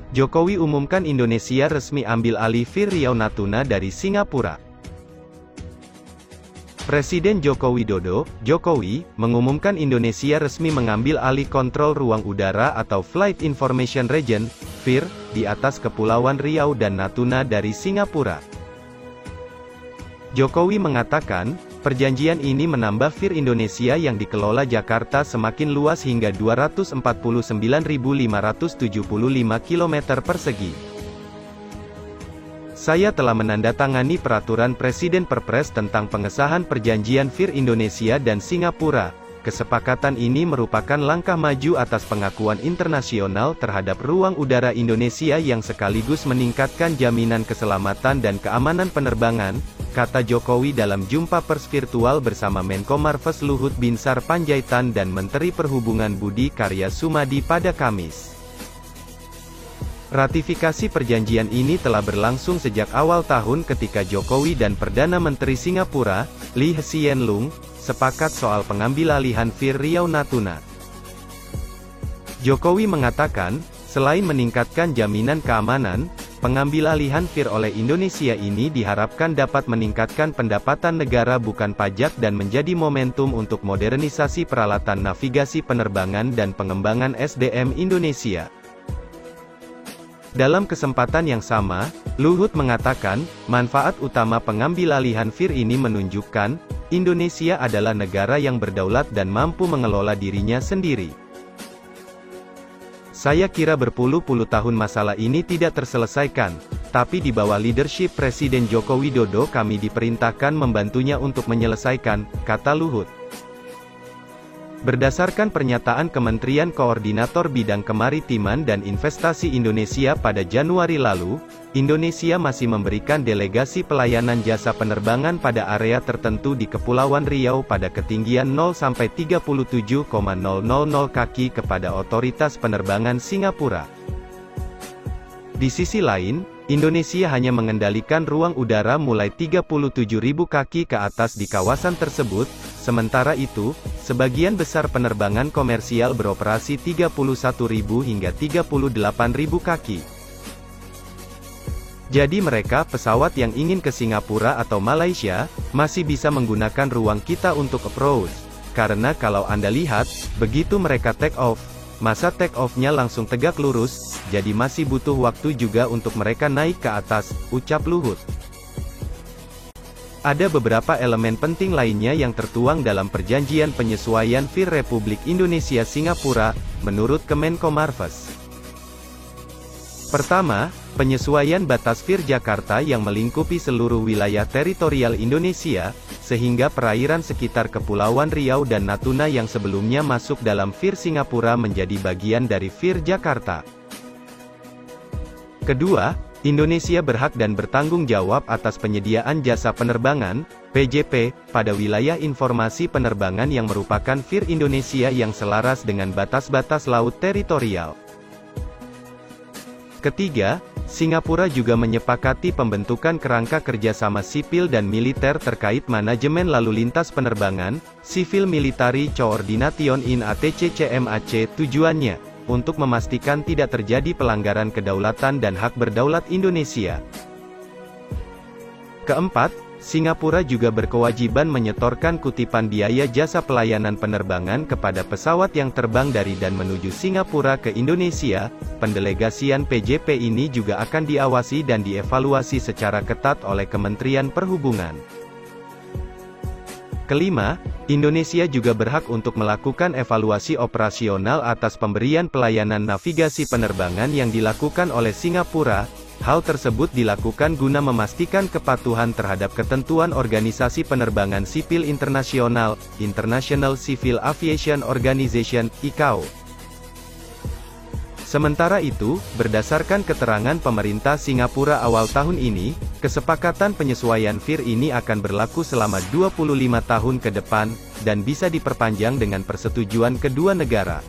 Jokowi umumkan Indonesia resmi ambil alih Fir Riau Natuna dari Singapura. Presiden Joko Widodo, Jokowi, mengumumkan Indonesia resmi mengambil alih kontrol ruang udara atau Flight Information Region, FIR, di atas Kepulauan Riau dan Natuna dari Singapura. Jokowi mengatakan, perjanjian ini menambah FIR Indonesia yang dikelola Jakarta semakin luas hingga 249.575 km persegi. Saya telah menandatangani peraturan Presiden Perpres tentang pengesahan perjanjian FIR Indonesia dan Singapura. Kesepakatan ini merupakan langkah maju atas pengakuan internasional terhadap ruang udara Indonesia yang sekaligus meningkatkan jaminan keselamatan dan keamanan penerbangan, kata Jokowi dalam jumpa pers virtual bersama Menko Marves Luhut Binsar Panjaitan dan Menteri Perhubungan Budi Karya Sumadi pada Kamis. Ratifikasi perjanjian ini telah berlangsung sejak awal tahun ketika Jokowi dan Perdana Menteri Singapura, Lee Hsien Loong, sepakat soal pengambilalihan FIR Riau Natuna. Jokowi mengatakan, selain meningkatkan jaminan keamanan, pengambilalihan FIR oleh Indonesia ini diharapkan dapat meningkatkan pendapatan negara bukan pajak dan menjadi momentum untuk modernisasi peralatan navigasi penerbangan dan pengembangan SDM Indonesia. Dalam kesempatan yang sama, Luhut mengatakan, manfaat utama pengambilalihan FIR ini menunjukkan, Indonesia adalah negara yang berdaulat dan mampu mengelola dirinya sendiri. Saya kira berpuluh-puluh tahun masalah ini tidak terselesaikan, tapi di bawah leadership Presiden Joko Widodo kami diperintahkan membantunya untuk menyelesaikan, kata Luhut. Berdasarkan pernyataan Kementerian Koordinator Bidang Kemaritiman dan Investasi Indonesia pada Januari lalu, Indonesia masih memberikan delegasi pelayanan jasa penerbangan pada area tertentu di Kepulauan Riau pada ketinggian 0-37,000 kaki kepada Otoritas Penerbangan Singapura. Di sisi lain, Indonesia hanya mengendalikan ruang udara mulai 37.000 kaki ke atas di kawasan tersebut. Sementara itu, sebagian besar penerbangan komersial beroperasi 31.000 hingga 38.000 kaki. Jadi mereka, pesawat yang ingin ke Singapura atau Malaysia, masih bisa menggunakan ruang kita untuk approach. Karena kalau Anda lihat, begitu mereka take off, masa take off-nya langsung tegak lurus, jadi masih butuh waktu juga untuk mereka naik ke atas, ucap Luhut. Ada beberapa elemen penting lainnya yang tertuang dalam perjanjian penyesuaian FIR Republik Indonesia Singapura, menurut Kemenko Marves. Pertama, penyesuaian batas FIR Jakarta yang melingkupi seluruh wilayah teritorial Indonesia, sehingga perairan sekitar Kepulauan Riau dan Natuna yang sebelumnya masuk dalam FIR Singapura menjadi bagian dari FIR Jakarta. Kedua, Indonesia berhak dan bertanggung jawab atas penyediaan jasa penerbangan, PJP, pada wilayah informasi penerbangan yang merupakan FIR Indonesia yang selaras dengan batas-batas laut teritorial. Ketiga, Singapura juga menyepakati pembentukan kerangka kerjasama sipil dan militer terkait manajemen lalu lintas penerbangan, Civil Military Coordination in ATC-CMAC, tujuannya untuk memastikan tidak terjadi pelanggaran kedaulatan dan hak berdaulat Indonesia. Keempat, Singapura juga berkewajiban menyetorkan kutipan biaya jasa pelayanan penerbangan kepada pesawat yang terbang dari dan menuju Singapura ke Indonesia. Pendelegasian PJP ini juga akan diawasi dan dievaluasi secara ketat oleh Kementerian Perhubungan. Kelima, Indonesia juga berhak untuk melakukan evaluasi operasional atas pemberian pelayanan navigasi penerbangan yang dilakukan oleh Singapura. Hal tersebut dilakukan guna memastikan kepatuhan terhadap ketentuan Organisasi Penerbangan Sipil Internasional, International Civil Aviation Organization, ICAO. Sementara itu, berdasarkan keterangan pemerintah Singapura awal tahun ini, kesepakatan penyesuaian FIR ini akan berlaku selama 25 tahun ke depan, dan bisa diperpanjang dengan persetujuan kedua negara.